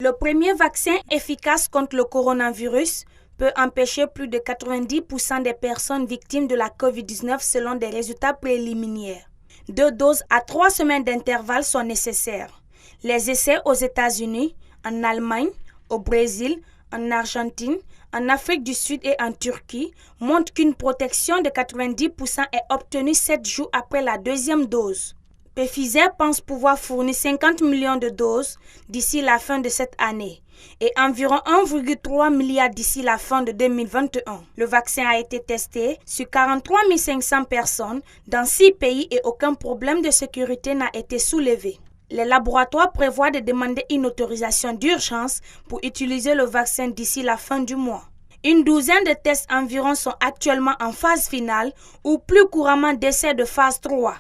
Le premier vaccin efficace contre le coronavirus peut empêcher plus de 90% des personnes victimes de la COVID-19 selon des résultats préliminaires. 2 doses à 3 semaines d'intervalle sont nécessaires. Les essais aux États-Unis, en Allemagne, au Brésil, en Argentine, en Afrique du Sud et en Turquie montrent qu'une protection de 90% est obtenue 7 jours après la deuxième dose. Pfizer pense pouvoir fournir 50 millions de doses d'ici la fin de cette année et environ 1,3 milliard d'ici la fin de 2021. Le vaccin a été testé sur 43 500 personnes dans 6 pays et aucun problème de sécurité n'a été soulevé. Les laboratoires prévoient de demander une autorisation d'urgence pour utiliser le vaccin d'ici la fin du mois. Une douzaine de tests environ sont actuellement en phase finale ou plus couramment d'essais de phase 3.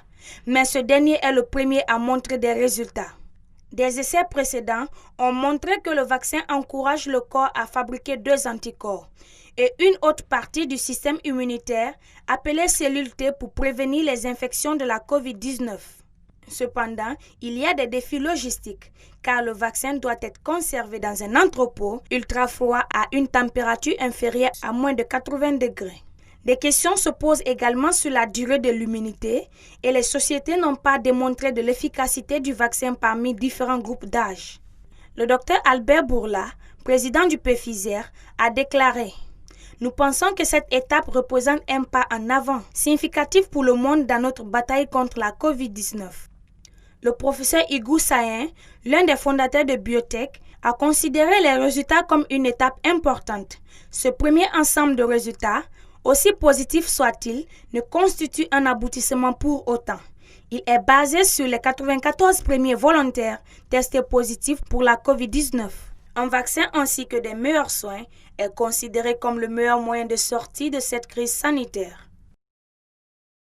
Mais ce dernier est le premier à montrer des résultats. Des essais précédents ont montré que le vaccin encourage le corps à fabriquer 2 anticorps et une autre partie du système immunitaire appelée cellule T pour prévenir les infections de la COVID-19. Cependant, il y a des défis logistiques car le vaccin doit être conservé dans un entrepôt ultra froid à une température inférieure à moins de 80 degrés. Des questions se posent également sur la durée de l'immunité et les sociétés n'ont pas démontré de l'efficacité du vaccin parmi différents groupes d'âge. Le docteur Albert Bourla, président du Pfizer, a déclaré « Nous pensons que cette étape représente un pas en avant significatif pour le monde dans notre bataille contre la COVID-19. » Le professeur Igou Sayen, l'un des fondateurs de Biotech, a considéré les résultats comme une étape importante. Ce premier ensemble de résultats, aussi positif soit-il, ne constitue un aboutissement pour autant. Il est basé sur les 94 premiers volontaires testés positifs pour la COVID-19. Un vaccin ainsi que des meilleurs soins est considéré comme le meilleur moyen de sortie de cette crise sanitaire.